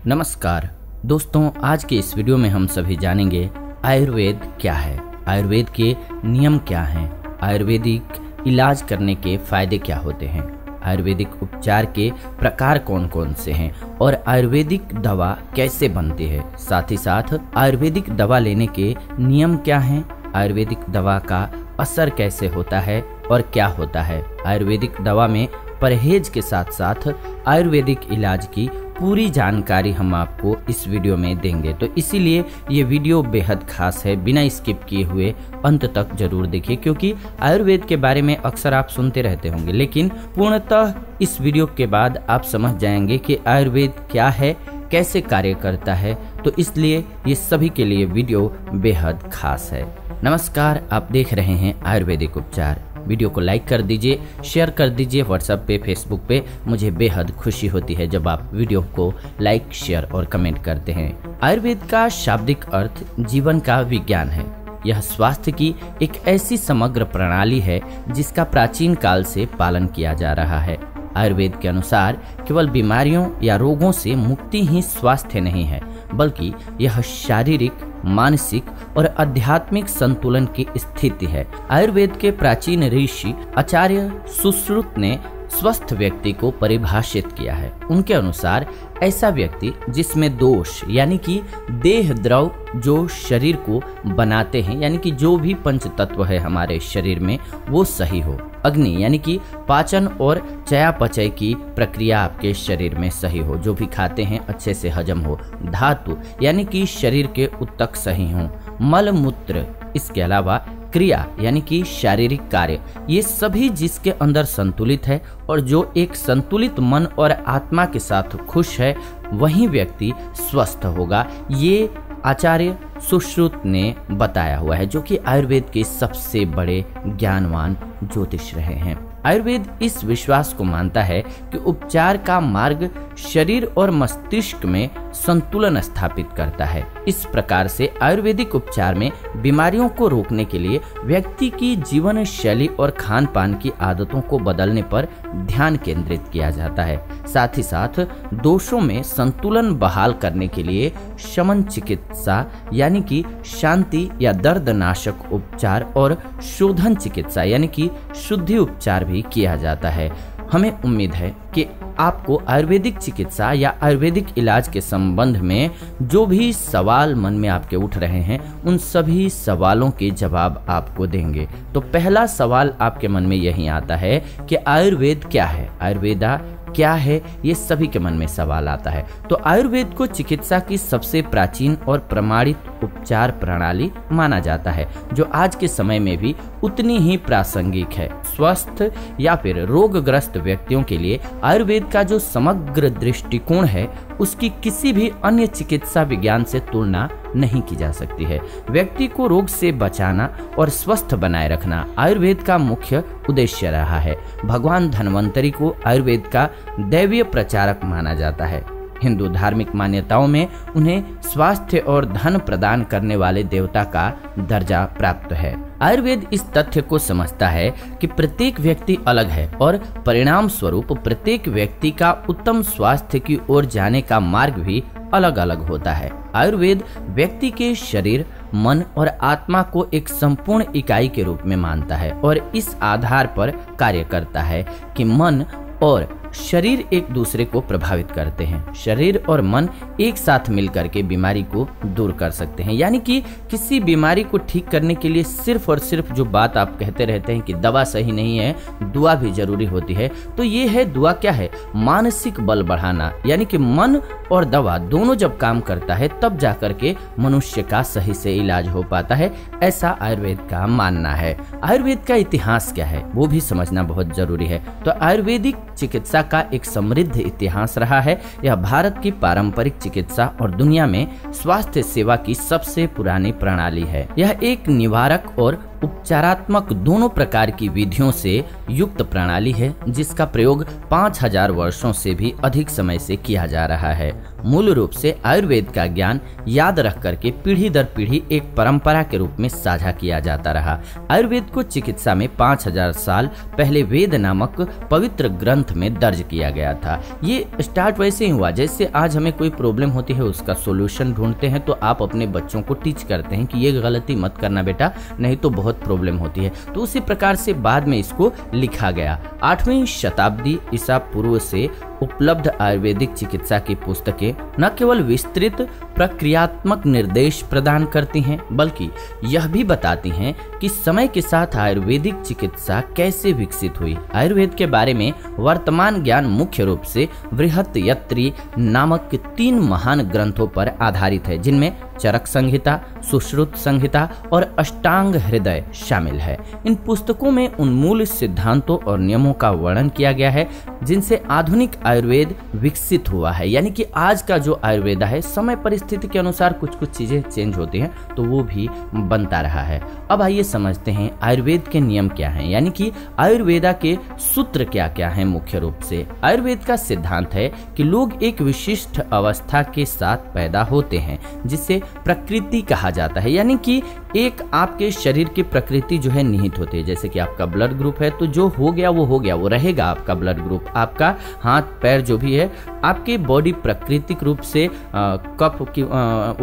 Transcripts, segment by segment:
नमस्कार दोस्तों, आज के इस वीडियो में हम सभी जानेंगे आयुर्वेद क्या है, आयुर्वेद के नियम क्या हैं, आयुर्वेदिक इलाज करने के फायदे क्या होते हैं, आयुर्वेदिक उपचार के प्रकार कौन कौन से हैं और आयुर्वेदिक दवा कैसे बनती है। साथ ही साथ आयुर्वेदिक दवा लेने के नियम क्या हैं, आयुर्वेदिक दवा का असर कैसे होता है और क्या होता है। आयुर्वेदिक दवा में परहेज के साथ साथ आयुर्वेदिक इलाज की पूरी जानकारी हम आपको इस वीडियो में देंगे, तो इसीलिए ये वीडियो बेहद खास है। बिना स्किप किए हुए अंत तक जरूर देखिए, क्योंकि आयुर्वेद के बारे में अक्सर आप सुनते रहते होंगे, लेकिन पूर्णतः इस वीडियो के बाद आप समझ जाएंगे कि आयुर्वेद क्या है, कैसे कार्य करता है। तो इसलिए ये सभी के लिए वीडियो बेहद खास है। नमस्कार, आप देख रहे हैं आयुर्वेदिक उपचार। वीडियो को लाइक कर दीजिए, शेयर कर दीजिए व्हाट्सएप पे, फेसबुक पे। मुझे बेहद खुशी होती है जब आप वीडियो को लाइक, शेयर और कमेंट करते हैं। आयुर्वेद का शाब्दिक अर्थ जीवन का विज्ञान है। यह स्वास्थ्य की एक ऐसी समग्र प्रणाली है जिसका प्राचीन काल से पालन किया जा रहा है। आयुर्वेद के अनुसार केवल बीमारियों या रोगों से मुक्ति ही स्वास्थ्य नहीं है, बल्कि यह शारीरिक, मानसिक और आध्यात्मिक संतुलन की स्थिति है। आयुर्वेद के प्राचीन ऋषि आचार्य सुश्रुत ने स्वस्थ व्यक्ति को परिभाषित किया है। उनके अनुसार ऐसा व्यक्ति जिसमें दोष यानी कि देह द्रव जो शरीर को बनाते हैं, यानी कि जो भी पंच तत्व है हमारे शरीर में वो सही हो। अग्नि यानी कि पाचन और चयापचय की प्रक्रिया आपके शरीर में सही हो, जो भी खाते हैं अच्छे से हजम हो। धातु यानी कि शरीर के ऊतक सही हों। मल मूत्र, इसके अलावा क्रिया यानी कि शारीरिक कार्य, ये सभी जिसके अंदर संतुलित है और जो एक संतुलित मन और आत्मा के साथ खुश है, वही व्यक्ति स्वस्थ होगा। ये आचार्य सुश्रुत ने बताया हुआ है, जो कि आयुर्वेद के सबसे बड़े ज्ञानवान ज्योतिष रहे हैं। आयुर्वेद इस विश्वास को मानता है कि उपचार का मार्ग शरीर और मस्तिष्क में संतुलन स्थापित करता है। इस प्रकार से आयुर्वेदिक उपचार में बीमारियों को रोकने के लिए व्यक्ति की जीवन शैली और खान पान की आदतों को बदलने पर ध्यान केंद्रित किया जाता है। साथ ही साथ दोषों में संतुलन बहाल करने के लिए शमन चिकित्सा यानी कि शांति या दर्दनाशक उपचार और शोधन चिकित्सा यानी कि शुद्धि उपचार भी किया जाता है। हमें उम्मीद है कि आपको आयुर्वेदिक चिकित्सा या आयुर्वेदिक इलाज के संबंध में जो भी सवाल मन में आपके उठ रहे हैं, उन सभी सवालों के जवाब आपको देंगे। तो पहला सवाल आपके मन में यही आता है कि आयुर्वेद क्या है, आयुर्वेदा क्या है, ये सभी के मन में सवाल आता है। तो आयुर्वेद को चिकित्सा की सबसे प्राचीन और प्रमाणित उपचार प्रणाली माना जाता है, जो आज के समय में भी उतनी ही प्रासंगिक है। स्वस्थ या फिर रोगग्रस्त व्यक्तियों के लिए आयुर्वेद का जो समग्र दृष्टिकोण है, उसकी किसी भी अन्य चिकित्सा विज्ञान से तुलना नहीं की जा सकती है। व्यक्ति को रोग से बचाना और स्वस्थ बनाए रखना आयुर्वेद का मुख्य उद्देश्य रहा है। भगवान धन्वंतरी को आयुर्वेद का दैवीय प्रचारक माना जाता है। हिंदू धार्मिक मान्यताओं में उन्हें स्वास्थ्य और धन प्रदान करने वाले देवता का दर्जा प्राप्त है। आयुर्वेद इस तथ्य को समझता है कि प्रत्येक व्यक्ति अलग है और परिणाम स्वरूप प्रत्येक व्यक्ति का उत्तम स्वास्थ्य की ओर जाने का मार्ग भी अलग अलग होता है। आयुर्वेद व्यक्ति के शरीर, मन और आत्मा को एक संपूर्ण इकाई के रूप में मानता है और इस आधार पर कार्य करता है कि मन और शरीर एक दूसरे को प्रभावित करते हैं। शरीर और मन एक साथ मिलकर के बीमारी को दूर कर सकते हैं। यानी कि किसी बीमारी को ठीक करने के लिए सिर्फ और सिर्फ जो बात आप कहते रहते हैं कि दवा सही नहीं है, दुआ भी जरूरी होती है, तो ये है दुआ क्या है, मानसिक बल बढ़ाना। यानी कि मन और दवा दोनों जब काम करता है, तब जाकर के मनुष्य का सही से इलाज हो पाता है, ऐसा आयुर्वेद का मानना है। आयुर्वेद का इतिहास क्या है, वो भी समझना बहुत जरूरी है। तो आयुर्वेदिक चिकित्सा का एक समृद्ध इतिहास रहा है। यह भारत की पारंपरिक चिकित्सा और दुनिया में स्वास्थ्य सेवा की सबसे पुरानी प्रणाली है। यह एक निवारक और उपचारात्मक दोनों प्रकार की विधियों से युक्त प्रणाली है, जिसका प्रयोग 5000 वर्षों से भी अधिक समय से किया जा रहा है। मूल रूप से आयुर्वेद का ज्ञान याद रख करके पीढ़ी दर पीढ़ी एक परंपरा के रूप में साझा किया जाता रहा। आयुर्वेद को चिकित्सा में 5000 साल पहले वेद नामक पवित्र ग्रंथ में दर्ज किया गया था। ये स्टार्ट वैसे ही हुआ जैसे आज हमें कोई प्रॉब्लम होती है, उसका सॉल्यूशन ढूंढते हैं तो आप अपने बच्चों को टीच करते हैं कि ये गलती मत करना बेटा, नहीं तो बहुत प्रॉब्लम होती है। तो उसी प्रकार से बाद में इसको लिखा गया। 8वीं शताब्दी ईसा पूर्व से उपलब्ध आयुर्वेदिक चिकित्सा की पुस्तकें न केवल विस्तृत प्रक्रियात्मक निर्देश प्रदान करती हैं, बल्कि यह भी बताती हैं कि समय के साथ आयुर्वेदिक चिकित्सा कैसे विकसित हुई। आयुर्वेद के बारे में वर्तमान ज्ञान मुख्य रूप से बृहत्यत्री नामक 3 महान ग्रंथों पर आधारित है, जिनमें चरक संहिता, सुश्रुत संहिता और अष्टांग हृदय शामिल है। इन पुस्तकों में उन मूल सिद्धांतों और नियमों का वर्णन किया गया है जिनसे आधुनिक आयुर्वेद विकसित हुआ है। यानी कि आज का जो आयुर्वेद है, समय परिस्थिति के अनुसार कुछ कुछ चीजें चेंज होती हैं तो वो भी बनता रहा है। अब आइए समझते हैं आयुर्वेद के नियम क्या हैं, यानी कि आयुर्वेदा के सूत्र क्या क्या हैं। मुख्य रूप से आयुर्वेद का सिद्धांत है कि लोग एक विशिष्ट अवस्था के साथ पैदा होते हैं जिसे प्रकृति कहा जाता है। यानी कि एक आपके शरीर की प्रकृति जो है निहित होती है। जैसे कि आपका ब्लड ग्रुप है तो जो हो गया, वो रहेगा आपका ब्लड ग्रुप। आपका हाथ पैर जो भी है, आपकी बॉडी प्राकृतिक रूप से कफ की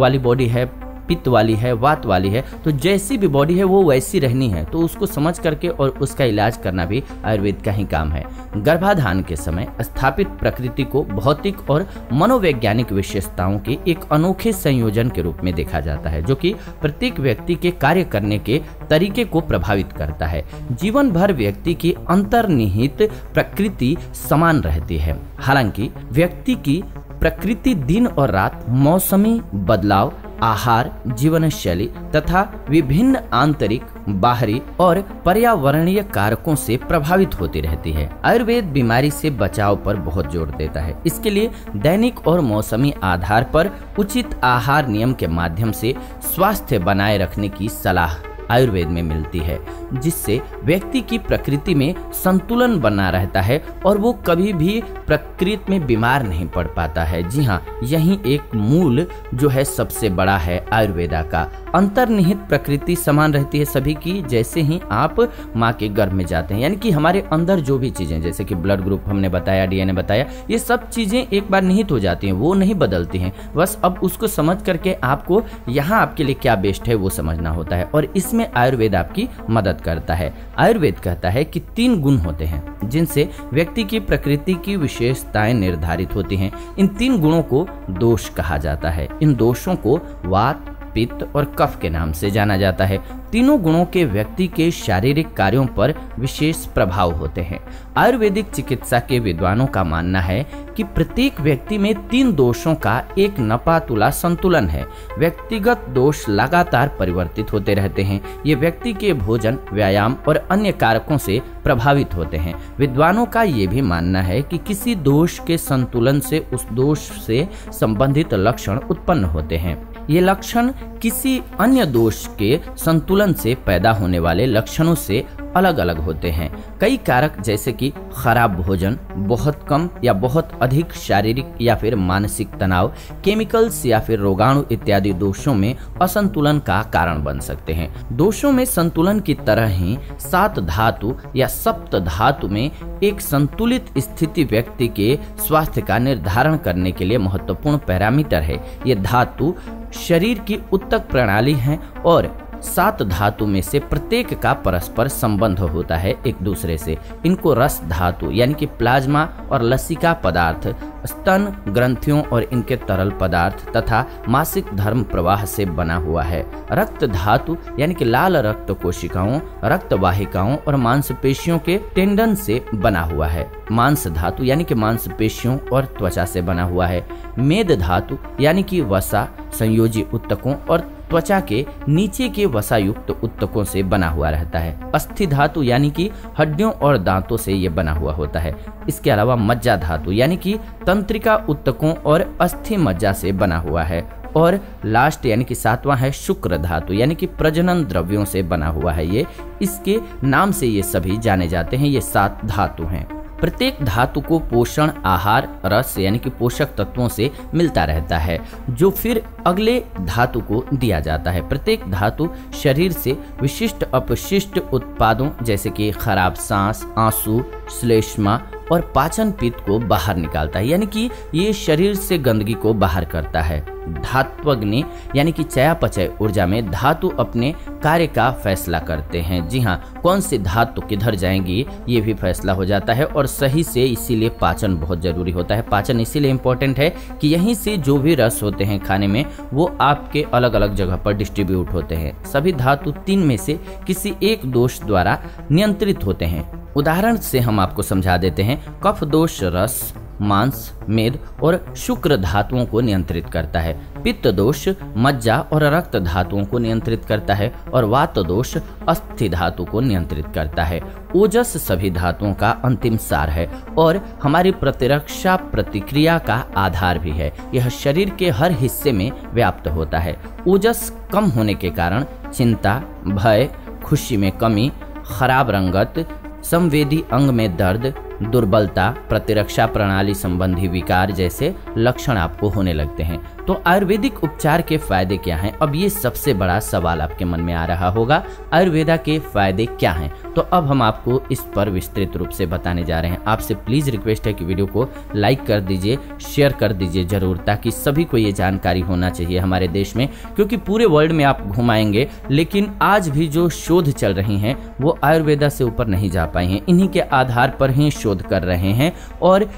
वाली बॉडी है, पित्त वाली है, वात वाली है, तो जैसी भी बॉडी है वो वैसी रहनी है। तो उसको समझ करके और उसका इलाज करना भी आयुर्वेद का ही काम है। गर्भाधान के समय स्थापित प्रकृति को भौतिक और मनोवैज्ञानिक विशेषताओं के एक अनोखे संयोजन के रूप में देखा जाता है, जो कि प्रत्येक व्यक्ति के कार्य करने के तरीके को प्रभावित करता है। जीवन भर व्यक्ति की अंतर्निहित प्रकृति समान रहती है। हालांकि व्यक्ति की प्रकृति दिन और रात, मौसमी बदलाव, आहार, जीवन शैली तथा विभिन्न आंतरिक, बाहरी और पर्यावरणीय कारकों से प्रभावित होती रहती है। आयुर्वेद बीमारी से बचाव पर बहुत जोर देता है। इसके लिए दैनिक और मौसमी आधार पर उचित आहार नियम के माध्यम से स्वास्थ्य बनाए रखने की सलाह आयुर्वेद में मिलती है, जिससे व्यक्ति की प्रकृति में संतुलन बना रहता है और वो कभी भी प्रकृति में बीमार नहीं पड़ पाता है। जी हाँ, यही एक मूल जो है सबसे बड़ा है आयुर्वेदा का। अंतर्निहित प्रकृति समान रहती है सभी की। जैसे ही आप माँ के गर्भ में जाते हैं, यानी कि हमारे अंदर जो भी चीजें, जैसे कि ब्लड ग्रुप हमने बताया, डीएनए बताया, ये सब चीजें एक बार निहित हो जाती हैं, वो नहीं बदलती हैं। बस अब उसको समझ करके आपको यहाँ आपके लिए क्या बेस्ट है वो समझना होता है, और इसमें आयुर्वेद आपकी मदद करता है। आयुर्वेद कहता है कि 3 गुण होते हैं जिनसे व्यक्ति की प्रकृति की विशेषताएं निर्धारित होती हैं। इन 3 गुणों को दोष कहा जाता है। इन दोषों को वात, पित्त और कफ के नाम से जाना जाता है। तीनों गुणों के व्यक्ति के शारीरिक कार्यों पर विशेष प्रभाव होते हैं। आयुर्वेदिक चिकित्सा के विद्वानों का मानना है कि प्रत्येक व्यक्ति में 3 दोषों का एक नपातुला संतुलन है। व्यक्तिगत दोष लगातार परिवर्तित होते रहते हैं। ये व्यक्ति के भोजन, व्यायाम और अन्य कारकों से प्रभावित होते हैं। विद्वानों का ये भी मानना है कि किसी दोष के संतुलन से उस दोष से संबंधित लक्षण उत्पन्न होते हैं। ये लक्षण किसी अन्य दोष के संतुलन से पैदा होने वाले लक्षणों से अलग अलग होते हैं। कई कारक जैसे कि खराब भोजन, बहुत कम या बहुत अधिक शारीरिक या फिर मानसिक तनाव, केमिकल्स या फिर रोगाणु इत्यादि दोषों में असंतुलन का कारण बन सकते हैं। दोषों में संतुलन की तरह ही 7 धातु या सप्त धातु में एक संतुलित स्थिति व्यक्ति के स्वास्थ्य का निर्धारण करने के लिए महत्वपूर्ण पैरामीटर है। ये धातु शरीर की उत्तक प्रणाली है और 7 धातु में से प्रत्येक का परस्पर संबंध होता है एक दूसरे से। इनको रस धातु यानी कि प्लाज्मा और लसिका पदार्थ, स्तन ग्रंथियों और इनके तरल पदार्थ तथा मासिक धर्म प्रवाह से बना हुआ है। रक्त धातु यानी कि लाल रक्त कोशिकाओं, रक्त वाहिकाओं और मांसपेशियों के टेंडन से बना हुआ है। मांस धातु यानी कि मांसपेशियों और त्वचा से बना हुआ है। मेद धातु यानी कि वसा, संयोजी उत्तकों और त्वचा के नीचे के वसायुक्त उत्तकों से बना हुआ रहता है। अस्थि धातु यानी कि हड्डियों और दांतों से ये बना हुआ होता है। इसके अलावा मज्जा धातु यानी कि तंत्रिका उत्तकों और अस्थि मज्जा से बना हुआ है। और लास्ट यानी कि 7वां है शुक्र धातु यानी कि प्रजनन द्रव्यों से बना हुआ है। ये इसके नाम से ये सभी जाने जाते हैं। ये 7 धातु हैं। प्रत्येक धातु को पोषण, आहार, रस यानी कि पोषक तत्वों से मिलता रहता है जो फिर अगले धातु को दिया जाता है। प्रत्येक धातु शरीर से विशिष्ट अपशिष्ट उत्पादों जैसे कि खराब सांस, आंसू, श्लेष्मा और पाचन पित्त को बाहर निकालता है, यानी कि ये शरीर से गंदगी को बाहर करता है। धात्वग्नि यानी कि चयापचय ऊर्जा में धातु अपने कार्य का फैसला करते हैं। जी हाँ, कौन सी धातु किधर जाएंगी ये भी फैसला हो जाता है और सही से, इसीलिए पाचन बहुत जरूरी होता है। पाचन इसीलिए इम्पोर्टेंट है कि यहीं से जो भी रस होते हैं खाने में वो आपके अलग अलग जगह पर डिस्ट्रीब्यूट होते हैं। सभी धातु 3 में से किसी एक दोष द्वारा नियंत्रित होते हैं। उदाहरण से हम आपको समझा देते हैं। कफ दोष रस, मांस, मेद और शुक्र धातुओं को नियंत्रित करता है। पित्त दोष मज्जा और रक्त धातुओं को नियंत्रित करता है और वात दोष अस्थि धातु को नियंत्रित करता है। ओजस सभी धातुओं का अंतिम सार है और हमारी प्रतिरक्षा प्रतिक्रिया का आधार भी है। यह शरीर के हर हिस्से में व्याप्त होता है। ओजस कम होने के कारण चिंता, भय, खुशी में कमी, खराब रंगत, संवेदी अंग में दर्द, दुर्बलता, प्रतिरक्षा प्रणाली संबंधी विकार जैसे लक्षण आपको होने लगते हैं। तो आयुर्वेदिक उपचार के फायदे क्या हैं? अब ये सबसे बड़ा सवाल आपके मन में आ रहा होगा, आयुर्वेदा के फायदे क्या हैं? तो अब हम आपको इस पर विस्तृत रूप से बताने जा रहे हैं। आपसे प्लीज रिक्वेस्ट है कि वीडियो को लाइक कर दीजिए, शेयर कर दीजिए जरूर, ताकि सभी को ये जानकारी होना चाहिए हमारे देश में, क्योंकि पूरे वर्ल्ड में आप घुमाएंगे लेकिन आज भी जो शोध चल रही हैं वो आयुर्वेदा से ऊपर नहीं जा पाई हैं। इन्हीं के आधार पर ही शोध कर रहे हैं और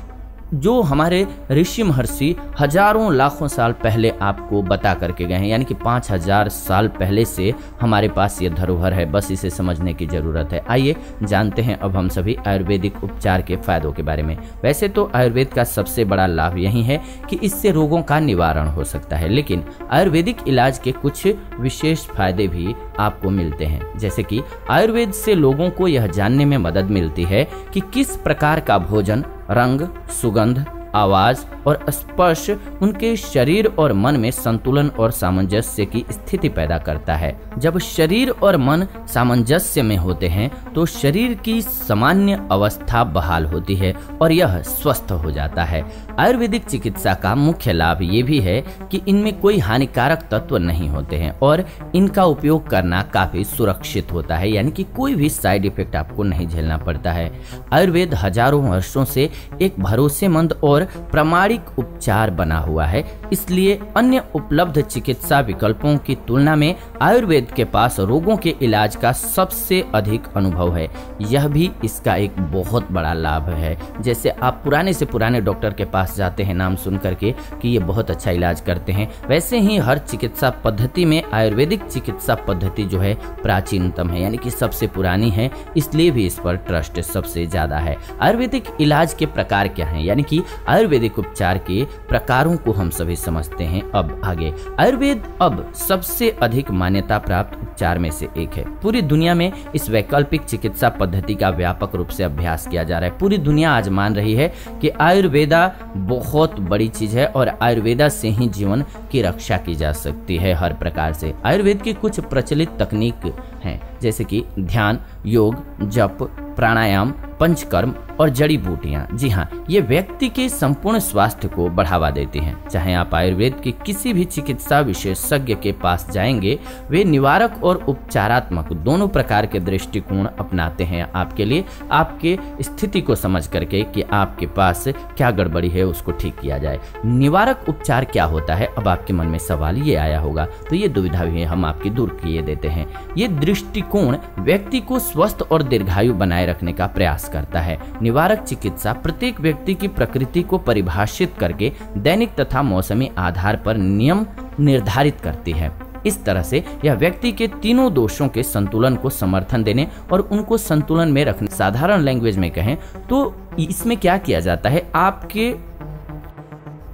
जो हमारे ऋषि महर्षि हजारों लाखों साल पहले आपको बता करके गए हैं, यानी कि 5000 साल पहले से हमारे पास ये धरोहर है, बस इसे समझने की जरूरत है। आइए जानते हैं अब हम सभी आयुर्वेदिक उपचार के फायदों के बारे में। वैसे तो आयुर्वेद का सबसे बड़ा लाभ यही है कि इससे रोगों का निवारण हो सकता है, लेकिन आयुर्वेदिक इलाज के कुछ विशेष फायदे भी आपको मिलते हैं। जैसे कि आयुर्वेद से लोगों को यह जानने में मदद मिलती है कि किस प्रकार का भोजन, रंग, सुगंध, आवाज और स्पर्श उनके शरीर और मन में संतुलन और सामंजस्य की स्थिति पैदा करता है। जब शरीर और मन सामंजस्य में होते हैं तो शरीर की सामान्य अवस्था बहाल होती है और यह स्वस्थ हो जाता है। आयुर्वेदिक चिकित्सा का मुख्य लाभ ये भी है कि इनमें कोई हानिकारक तत्व नहीं होते हैं और इनका उपयोग करना काफी सुरक्षित होता है, यानी कि कोई भी साइड इफेक्ट आपको नहीं झेलना पड़ता है। आयुर्वेद हजारों वर्षों से एक भरोसेमंद और प्रामाणिक उपचार बना हुआ है, इसलिए अन्य उपलब्ध चिकित्सा विकल्पों की तुलना में आयुर्वेद के पास रोगों के इलाज का सबसे अधिक अनुभव है। यह भी इसका एक बहुत बड़ा लाभ है। जैसे आप पुराने से पुराने डॉक्टर के पास जाते हैं नाम सुन करके कि ये बहुत अच्छा इलाज करते हैं, वैसे ही हर चिकित्सा पद्धति में आयुर्वेदिक चिकित्सा पद्धति जो है प्राचीनतम है, यानी कि सबसे पुरानी है, इसलिए भी इस पर ट्रस्ट सबसे ज्यादा है। आयुर्वेदिक इलाज के प्रकार क्या हैं, यानी कि आयुर्वेदिक उपचार के प्रकारों को हम सभी समझते हैं। अब आगे, आयुर्वेद अब सबसे अधिक मान्यता प्राप्त उपचार में से एक है। पूरी दुनिया में इस वैकल्पिक चिकित्सा पद्धति का व्यापक रूप से अभ्यास किया जा रहा है। पूरी दुनिया आज मान रही है कि आयुर्वेदा बहुत बड़ी चीज है और आयुर्वेदा से ही जीवन की रक्षा की जा सकती है हर प्रकार से। आयुर्वेद की कुछ प्रचलित तकनीक हैं, जैसे कि ध्यान, योग, जप, प्राणायाम, पंचकर्म और जड़ी बूटियां। जी हाँ, ये व्यक्ति के संपूर्ण स्वास्थ्य को बढ़ावा देती हैं। चाहे आप आयुर्वेद के किसी भी चिकित्सा विशेषज्ञ के पास जाएंगे, वे निवारक और उपचारात्मक दोनों प्रकार के दृष्टिकोण अपनाते हैं आपके लिए, आपके स्थिति को समझ करके कि आपके पास क्या गड़बड़ी है उसको ठीक किया जाए। निवारक उपचार क्या होता है, अब आपके मन में सवाल ये आया होगा, तो ये दुविधा भी हम आपकी दूर किए देते हैं। ये दृष्टिकोण व्यक्ति को स्वस्थ और दीर्घायु बनाए रखने का प्रयास करता है। निवारक चिकित्सा प्रत्येक व्यक्ति की प्रकृति को परिभाषित करके दैनिक तथा मौसमी आधार पर नियम निर्धारित करती है। इस तरह से यह व्यक्ति के तीनों दोषों के संतुलन को समर्थन देने और उनको संतुलन में रखने, साधारण लैंग्वेज में कहें तो इसमें क्या किया जाता है, आपके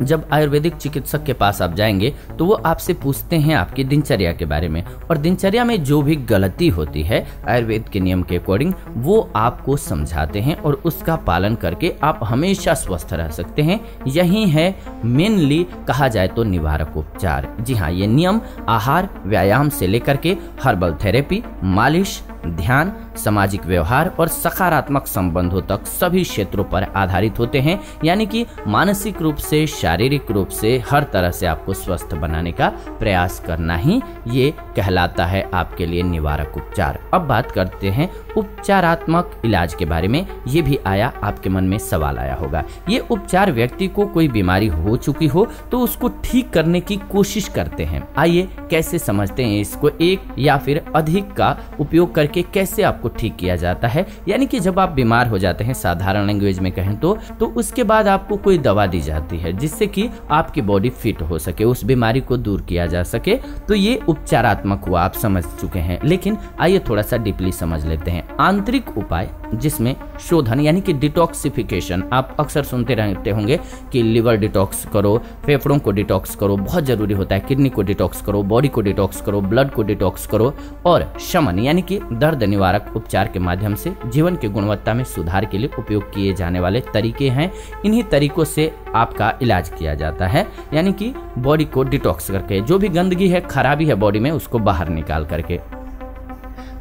जब आयुर्वेदिक चिकित्सक के पास आप जाएंगे तो वो आपसे पूछते हैं आपकी दिनचर्या के बारे में, और दिनचर्या में जो भी गलती होती है आयुर्वेद के नियम के अकॉर्डिंग वो आपको समझाते हैं और उसका पालन करके आप हमेशा स्वस्थ रह सकते हैं। यही है मेनली कहा जाए तो निवारक उपचार। जी हाँ, ये नियम आहार, व्यायाम से लेकर के हर्बल थेरेपी, मालिश, ध्यान, सामाजिक व्यवहार और सकारात्मक संबंधों तक सभी क्षेत्रों पर आधारित होते हैं। यानी कि मानसिक रूप से, शारीरिक रूप से हर तरह से आपको स्वस्थ बनाने का प्रयास करना ही ये कहलाता है आपके लिए निवारक उपचार। अब बात करते हैं उपचारात्मक इलाज के बारे में। ये भी आया, आपके मन में सवाल आया होगा। ये उपचार व्यक्ति को कोई बीमारी हो चुकी हो तो उसको ठीक करने की कोशिश करते हैं। आइए कैसे समझते हैं इसको। एक या फिर अधिक का उपयोग करके कैसे आपको ठीक किया जाता है। यानी कि जब आप बीमार हो जाते हैं, साधारण लैंग्वेज में कहें तो उसके बाद आपको कोई दवा दी जाती है जिससे कि आपकी बॉडी फिट हो सके, उस बीमारी को दूर किया जा सके। तो ये उपचारात्मक हुआ, आप समझ चुके हैं। लेकिन आइए थोड़ा सा डीपली समझ लेते हैं। आंतरिक उपाय जिसमें शोधन यानी कि डिटॉक्सिफिकेशन, आप अक्सर सुनते रहते होंगे कि लिवर डिटॉक्स करो, फेफड़ों को डिटॉक्स करो, बहुत जरूरी होता है। किडनी को डिटॉक्स करो, बॉडी को डिटॉक्स करो, ब्लड को डिटॉक्स करो। और शमन यानी कि दर्द निवारक उपचार के माध्यम से जीवन की गुणवत्ता में सुधार के लिए उपयोग किए जाने वाले तरीके हैं। इन्हीं तरीकों से आपका इलाज किया जाता है। यानी कि बॉडी को डिटॉक्स करके, जो भी गंदगी है, खराबी है बॉडी में, उसको बाहर निकाल करके।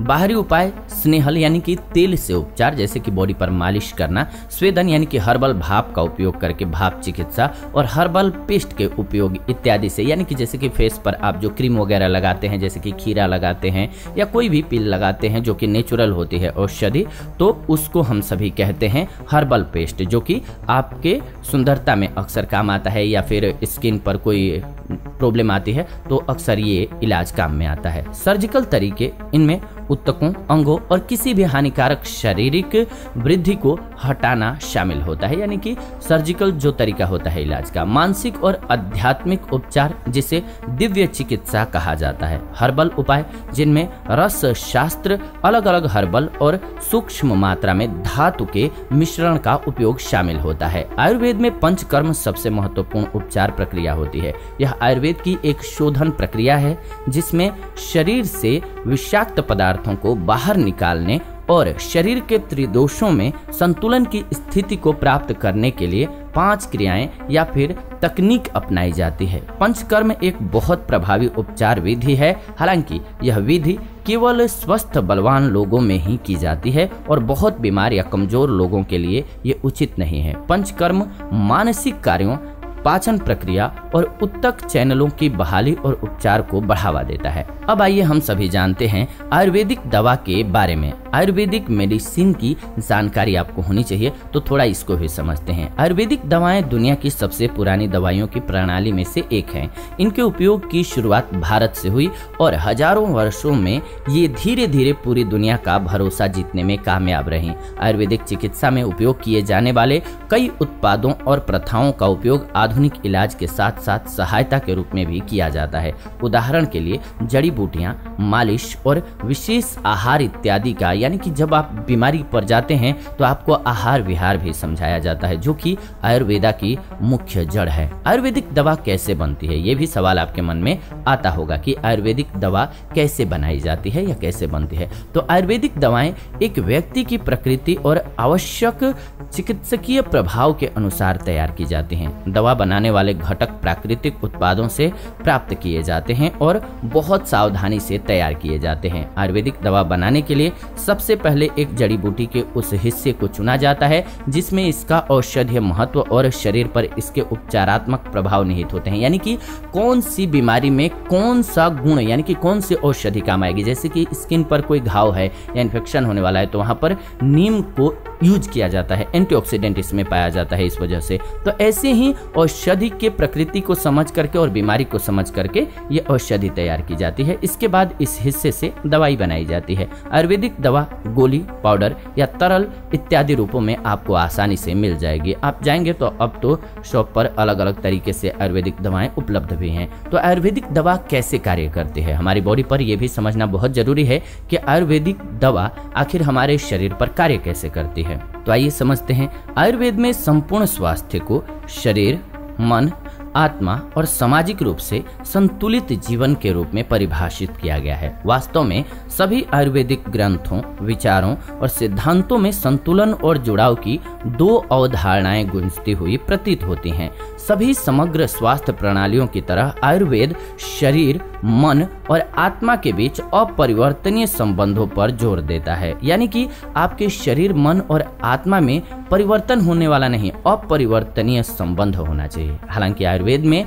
बाहरी उपाय स्नेहल यानी कि तेल से उपचार, जैसे कि बॉडी पर मालिश करना। स्वेदन यानी कि हर्बल भाप का उपयोग करके भाप चिकित्सा और हर्बल पेस्ट के उपयोग इत्यादि से, यानी कि जैसे कि फेस पर आप जो क्रीम वगैरह लगाते हैं, जैसे कि खीरा लगाते हैं या कोई भी पिल लगाते हैं जो कि नेचुरल होती है औषधि, तो उसको हम सभी कहते हैं हर्बल पेस्ट, जो कि आपके सुंदरता में अक्सर काम आता है। या फिर स्किन पर कोई प्रॉब्लम आती है तो अक्सर ये इलाज काम में आता है। सर्जिकल तरीके, इनमें ऊतकों, अंगों और किसी भी हानिकारक शारीरिक वृद्धि को हटाना शामिल होता है। यानी कि सर्जिकल जो तरीका होता है इलाज का। मानसिक और आध्यात्मिक उपचार, जिसे दिव्य चिकित्सा कहा जाता है। हर्बल उपाय जिनमें रस शास्त्र, अलग अलग हर्बल और सूक्ष्म मात्रा में धातु के मिश्रण का उपयोग शामिल होता है। आयुर्वेद में पंचकर्म सबसे महत्वपूर्ण उपचार प्रक्रिया होती है। यह आयुर्वेद की एक शोधन प्रक्रिया है जिसमें शरीर से विषाक्त पदार्थों को बाहर निकालने और शरीर के त्रिदोषों में संतुलन की स्थिति को प्राप्त करने के लिए 5 क्रियाएं या फिर तकनीक अपनाई जाती है। पंचकर्म एक बहुत प्रभावी उपचार विधि है। हालांकि यह विधि केवल स्वस्थ बलवान लोगों में ही की जाती है और बहुत बीमार या कमजोर लोगों के लिए ये उचित नहीं है। पंचकर्म मानसिक कार्यों, पाचन प्रक्रिया और उत्तक चैनलों की बहाली और उपचार को बढ़ावा देता है। अब आइए हम सभी जानते हैं आयुर्वेदिक दवा के बारे में। आयुर्वेदिक मेडिसिन की जानकारी आपको होनी चाहिए, तो थोड़ा इसको भी समझते हैं। आयुर्वेदिक दवाएं दुनिया की सबसे पुरानी दवाइयों की प्रणाली में से एक हैं। इनके उपयोग की शुरुआत भारत से हुई और हजारों वर्षों में ये धीरे धीरे पूरी दुनिया का भरोसा जीतने में कामयाब रही। आयुर्वेदिक चिकित्सा में उपयोग किए जाने वाले कई उत्पादों और प्रथाओं का उपयोग आधुनिक इलाज के साथ साथ सहायता के रूप में भी किया जाता है। उदाहरण के लिए जड़ी बूटियां, मालिश और विशेष आहार इत्यादि का, यानी कि जब आप बीमारी पर जाते हैं तो आपको आहार विहार भी समझाया जाता है, जो कि आयुर्वेदा की मुख्य जड़ है। आयुर्वेदिक दवा कैसे बनती है, ये भी सवाल आपके मन में आता होगा कि आयुर्वेदिक दवा कैसे बनाई जाती है या कैसे बनती है। तो आयुर्वेदिक दवाएं एक व्यक्ति की प्रकृति और आवश्यक चिकित्सकीय प्रभाव के अनुसार तैयार की जाती हैं। दवा बनाने वाले घटक प्राकृतिक उत्पादों से प्राप्त किए जाते हैं और बहुत सावधानी से तैयार किए जाते हैं। आयुर्वेदिक दवा बनाने के लिए सबसे पहले एक जड़ी बूटी के उस हिस्से को चुना जाता है जिसमें इसका औषधीय महत्व और शरीर पर इसके उपचारात्मक प्रभाव निहित होते हैं। यानी कि कौन सी बीमारी में कौन सा गुण, यानी कि कौन सी औषधि काम आएगी। जैसे कि स्किन पर कोई घाव है या इन्फेक्शन होने वाला है तो वहां पर नीम को यूज किया जाता है, एंटीऑक्सीडेंट इसमें पाया जाता है इस वजह से। तो ऐसे ही औषधि के प्रकृति को समझ करके और बीमारी को समझ करके ये औषधि तैयार की जाती है। इसके बाद इस हिस्से से दवाई बनाई जाती है। आयुर्वेदिक दवा गोली, पाउडर या तरल इत्यादि रूपों में आपको आसानी से मिल जाएगी। आप जाएंगे तो अब तो शॉप पर अलग अलग तरीके से आयुर्वेदिक दवाएं उपलब्ध भी हैं। तो आयुर्वेदिक दवा कैसे कार्य करती है हमारी बॉडी पर, यह भी समझना बहुत जरूरी है कि आयुर्वेदिक दवा आखिर हमारे शरीर पर कार्य कैसे करती है। तो आइए समझते हैं। आयुर्वेद में संपूर्ण स्वास्थ्य को शरीर, मन, आत्मा और सामाजिक रूप से संतुलित जीवन के रूप में परिभाषित किया गया है। वास्तव में सभी आयुर्वेदिक ग्रंथों, विचारों और सिद्धांतों में संतुलन और जुड़ाव की 2 अवधारणाएं गूंजती हुई प्रतीत होती हैं। सभी समग्र स्वास्थ्य प्रणालियों की तरह आयुर्वेद शरीर, मन और आत्मा के बीच अपरिवर्तनीय संबंधों पर जोर देता है। यानी कि आपके शरीर, मन और आत्मा में परिवर्तन होने वाला नहीं, अपरिवर्तनीय संबंध होना चाहिए। हालांकि आयुर्वेद में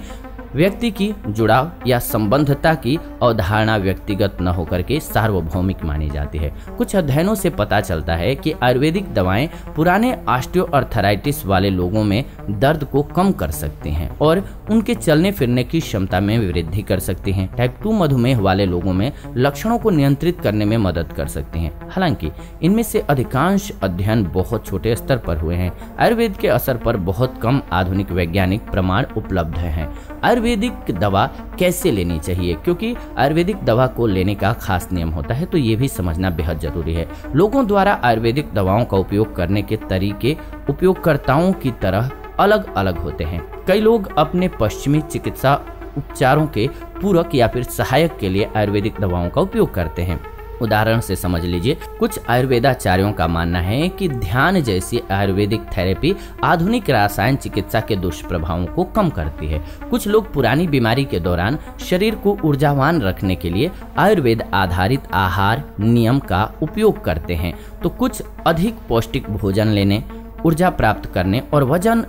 व्यक्ति की जुड़ाव या संबंधता की अवधारणा व्यक्तिगत न होकर के सार्वभौमिक मानी जाती है। कुछ अध्ययनों से पता चलता है कि आयुर्वेदिक दवाएं पुराने ऑस्टियोआर्थराइटिस वाले लोगों में दर्द को कम कर सकती हैं और उनके चलने फिरने की क्षमता में वृद्धि कर सकती हैं। टाइप 2 मधुमेह वाले लोगों में लक्षणों को नियंत्रित करने में मदद कर सकती हैं। हालांकि इनमें से अधिकांश अध्ययन बहुत छोटे स्तर पर हुए हैं। आयुर्वेद के असर पर बहुत कम आधुनिक वैज्ञानिक प्रमाण उपलब्ध हैं। आयुर्वेदिक दवा कैसे लेनी चाहिए, क्योंकि आयुर्वेदिक दवा को लेने का खास नियम होता है, तो ये भी समझना बेहद जरूरी है। लोगों द्वारा आयुर्वेदिक दवाओं का उपयोग करने के तरीके उपयोगकर्ताओं की तरह अलग अलग होते हैं। कई लोग अपने पश्चिमी चिकित्सा उपचारों के पूरक या फिर सहायक के लिए आयुर्वेदिक दवाओं का उपयोग करते हैं। उदाहरण से समझ लीजिए, कुछ आयुर्वेदाचार्यों का मानना है कि ध्यान जैसी आयुर्वेदिक थेरेपी आधुनिक रसायन चिकित्सा के दुष्प्रभावों को कम करती है। कुछ लोग पुरानी बीमारी के दौरान शरीर को ऊर्जावान रखने के लिए आयुर्वेद आधारित आहार नियम का उपयोग करते हैं, तो कुछ अधिक पौष्टिक भोजन लेने, ऊर्जा प्राप्त करने और वजन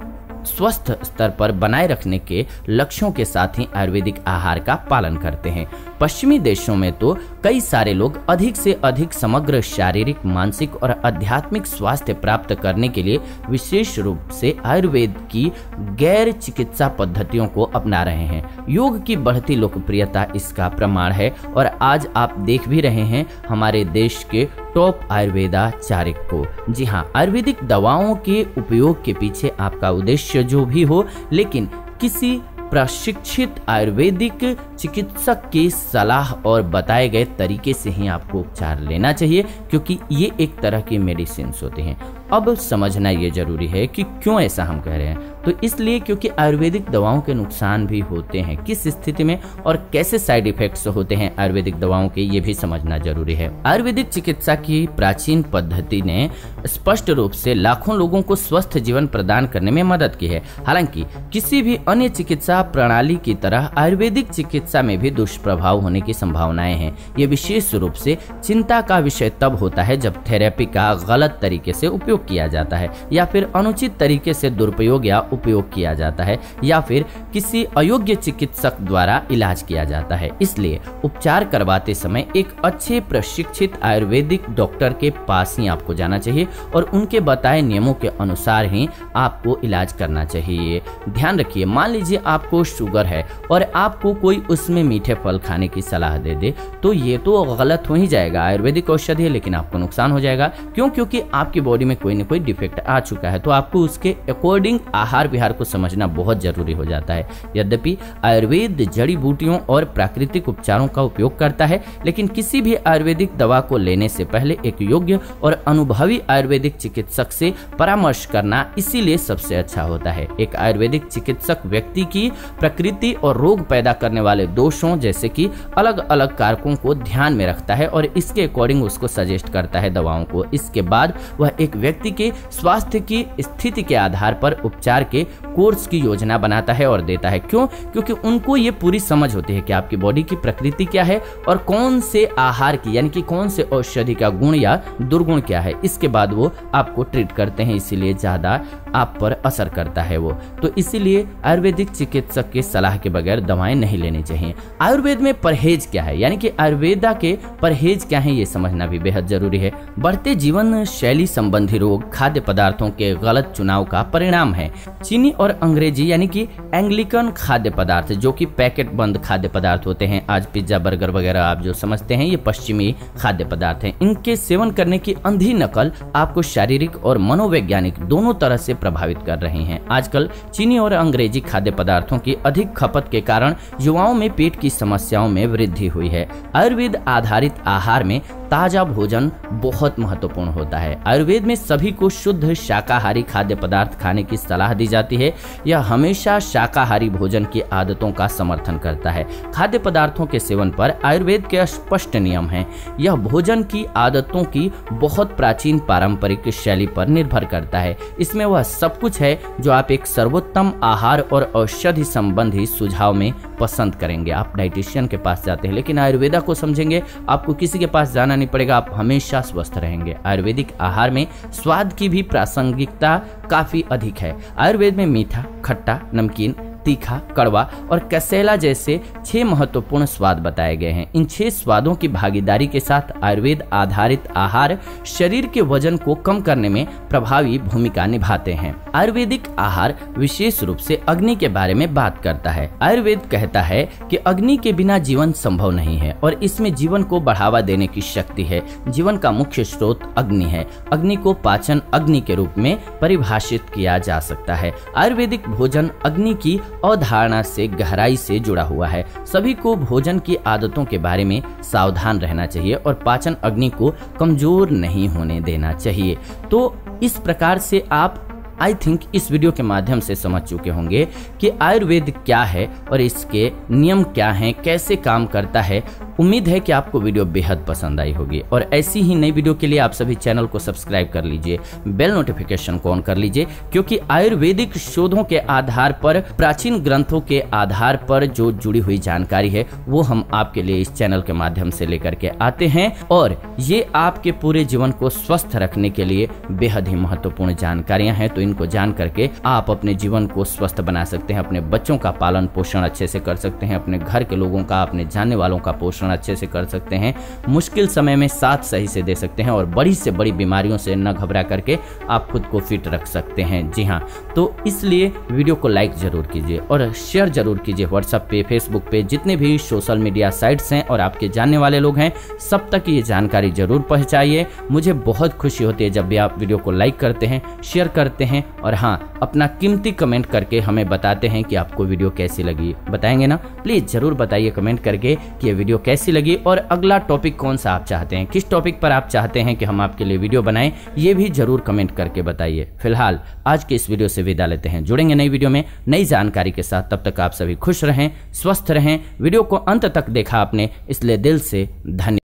स्वस्थ स्तर पर बनाए रखने के लक्ष्यों के साथ ही आयुर्वेदिक आहार का पालन करते हैं। पश्चिमी देशों में तो कई सारे लोग अधिक से अधिक समग्र शारीरिक, मानसिक और आध्यात्मिक स्वास्थ्य प्राप्त करने के लिए विशेष रूप से आयुर्वेद की गैर चिकित्सा पद्धतियों को अपना रहे हैं। योग की बढ़ती लोकप्रियता इसका प्रमाण है और आज आप देख भी रहे हैं हमारे देश के टॉप आयुर्वेदाचार्य को। जी हाँ, आयुर्वेदिक दवाओं के उपयोग के पीछे आपका उद्देश्य जो भी हो, लेकिन किसी प्रशिक्षित आयुर्वेदिक चिकित्सक की सलाह और बताए गए तरीके से ही आपको उपचार लेना चाहिए, क्योंकि ये एक तरह की मेडिसिन होते हैं। अब समझना ये जरूरी है कि क्यों ऐसा हम कह रहे हैं, तो इसलिए क्योंकि आयुर्वेदिक दवाओं के नुकसान भी होते हैं। किस स्थिति में और कैसे साइड इफेक्ट्स होते हैं आयुर्वेदिक दवाओं के, ये भी समझना जरूरी है। आयुर्वेदिक चिकित्सा की प्राचीन पद्धति ने स्पष्ट रूप से लाखों लोगों को स्वस्थ जीवन प्रदान करने में मदद की है। हालांकि किसी भी अन्य चिकित्सा प्रणाली की तरह आयुर्वेदिक चिकित्सा में भी दुष्प्रभाव होने की संभावनाएं हैं। ये विशेष रूप से चिंता का विषय तब होता है जब थेरेपी का गलत तरीके से उपयोग किया जाता है, या फिर अनुचित तरीके से दुरुपयोग या उपयोग किया जाता है, या फिर किसी अयोग्य चिकित्सक द्वारा इलाज किया जाता है। इसलिए उपचार करवाते समय एक अच्छे प्रशिक्षित आयुर्वेदिक डॉक्टर के पास ही आपको जाना चाहिए और उनके बताए नियमों के अनुसार ही आपको इलाज करना चाहिए। ध्यान रखिए, मान लीजिए आपको शुगर है और आपको कोई उसमें मीठे फल खाने की सलाह दे दे, तो ये तो गलत हो ही जाएगा। आयुर्वेदिक औषधि है लेकिन आपको नुकसान हो जाएगा। क्यों? क्योंकि आपकी बॉडी में कोई न कोई डिफेक्ट आ चुका है, तो आपको उसके अकॉर्डिंग आहार विहार को समझना बहुत जरूरी हो जाता है। यद्यपि आयुर्वेद जड़ी बूटियों और प्राकृतिक उपचारों का उपयोग करता है, लेकिन किसी भी आयुर्वेदिक दवा को लेने से पहले एक योग्य और अनुभवी आयुर्वेदिक चिकित्सक से परामर्श करना इसीलिए सबसे अच्छा होता है। एक आयुर्वेदिक चिकित्सक व्यक्ति की प्रकृति और रोग पैदा करने वाले दोषों जैसे कि अलग अलग कारकों को ध्यान में रखता है और इसके अकॉर्डिंग उसको सजेस्ट करता है दवाओं को। इसके बाद वह एक व्यक्ति के स्वास्थ्य की स्थिति के आधार पर उपचार के कोर्स की योजना बनाता है और देता है। क्यों? क्योंकि उनको ये पूरी समझ होती है कि आपकी बॉडी की प्रकृति क्या है और कौन से आहार की यानी कि कौन से औषधि का गुण या दुर्गुण क्या है। इसके बाद वो आपको ट्रीट करते हैं, इसीलिए ज्यादा आप पर असर करता है वो। तो इसीलिए आयुर्वेदिक चिकित्सक के सलाह के बगैर दवाएं नहीं लेनी चाहिए। आयुर्वेद में परहेज क्या है, यानी कि आयुर्वेदा के परहेज क्या है, ये समझना भी बेहद जरूरी है। बढ़ते जीवन शैली संबंधी रोग खाद्य पदार्थों के गलत चुनाव का परिणाम है। चीनी और अंग्रेजी यानी कि एंग्लिकन खाद्य पदार्थ जो कि पैकेट बंद खाद्य पदार्थ होते हैं, आज पिज्जा बर्गर वगैरह आप जो समझते हैं, ये पश्चिमी खाद्य पदार्थ हैं। इनके सेवन करने की अंधी नकल आपको शारीरिक और मनोवैज्ञानिक दोनों तरह से प्रभावित कर रही हैं। आजकल चीनी और अंग्रेजी खाद्य पदार्थों की अधिक खपत के कारण युवाओं में पेट की समस्याओं में वृद्धि हुई है। आयुर्वेद आधारित आहार में ताजा भोजन बहुत महत्वपूर्ण होता है। आयुर्वेद में सभी को शुद्ध शाकाहारी खाद्य पदार्थ खाने की सलाह दी जाती है। यह हमेशा शाकाहारी भोजन की आदतों का समर्थन करता है। खाद्य पदार्थों के सेवन पर आयुर्वेद के स्पष्ट नियम हैं। यह भोजन की आदतों की बहुत प्राचीन पारंपरिक शैली पर निर्भर करता है। इसमें वह सब कुछ है जो आप एक सर्वोत्तम आहार और औषधि संबंधी सुझाव में पसंद करेंगे। आप डाइटिशियन के पास जाते हैं, लेकिन आयुर्वेदा को समझेंगे, आपको किसी के पास जाना नहीं पड़ेगा, आप हमेशा स्वस्थ रहेंगे। आयुर्वेदिक आहार में स्वाद की भी प्रासंगिकता काफी अधिक है। आयुर्वेद में मीठा, खट्टा, नमकीन, तीखा, कड़वा और कसैला जैसे 6 महत्वपूर्ण स्वाद बताए गए हैं। इन 6 स्वादों की भागीदारी के साथ आयुर्वेद आधारित आहार शरीर के वजन को कम करने में प्रभावी भूमिका निभाते हैं। आयुर्वेदिक आहार विशेष रूप से अग्नि के बारे में बात करता है। आयुर्वेद कहता है कि अग्नि के बिना जीवन संभव नहीं है और इसमें जीवन को बढ़ावा देने की शक्ति है। जीवन का मुख्य स्रोत अग्नि है। अग्नि को पाचन अग्नि के रूप में परिभाषित किया जा सकता है। आयुर्वेदिक भोजन अग्नि की अवधारणा से गहराई से जुड़ा हुआ है। सभी को भोजन की आदतों के बारे में सावधान रहना चाहिए और पाचन अग्नि को कमजोर नहीं होने देना चाहिए। तो इस प्रकार से आप आई थिंक इस वीडियो के माध्यम से समझ चुके होंगे कि आयुर्वेद क्या है और इसके नियम क्या हैं, कैसे काम करता है। उम्मीद है कि आपको वीडियो बेहद पसंद आई होगी और ऐसी ही नई वीडियो के लिए आप सभी चैनल को सब्सक्राइब कर लीजिए, बेल नोटिफिकेशन को ऑन कर लीजिए, क्योंकि आयुर्वेदिक शोधों के आधार पर, प्राचीन ग्रंथों के आधार पर जो जुड़ी हुई जानकारी है वो हम आपके लिए इस चैनल के माध्यम से लेकर के आते हैं और ये आपके पूरे जीवन को स्वस्थ रखने के लिए बेहद ही महत्वपूर्ण जानकारियां हैं। तो इनको जान करके आप अपने जीवन को स्वस्थ बना सकते हैं, अपने बच्चों का पालन पोषण अच्छे से कर सकते हैं, अपने घर के लोगों का, अपने जानने वालों का पोषण अच्छे से कर सकते हैं, मुश्किल समय में साथ सही से दे सकते हैं और बड़ी से बड़ी बीमारियों से न घबरा करके आप खुद को फिट रख सकते हैं। जी हाँ, तो इसलिए वीडियो को लाइक जरूर कीजिए और शेयर जरूर कीजिए। व्हाट्सएप पे, फेसबुक पे, जितने भी सोशल मीडिया साइट्स हैं और आपके जानने वाले लोग हैं, सब तक ये जानकारी जरूर पहुंचाइए। मुझे बहुत खुशी होती है जब भी आप वीडियो को लाइक करते हैं, शेयर करते हैं और हाँ, अपना कीमती कमेंट करके हमें बताते हैं कि आपको वीडियो कैसी लगी। बताएंगे ना? प्लीज जरूर बताइए कमेंट करके कि ये वीडियो कैसी लगी और अगला टॉपिक कौन सा आप चाहते हैं, किस टॉपिक पर आप चाहते हैं कि हम आपके लिए वीडियो बनाएं, ये भी जरूर कमेंट करके बताइए। फिलहाल आज के इस वीडियो से विदा लेते हैं, जुड़ेंगे नई वीडियो में नई जानकारी के साथ। तब तक आप सभी खुश रहें, स्वस्थ रहें। वीडियो को अंत तक देखा आपने, इसलिए दिल से धन्यवाद।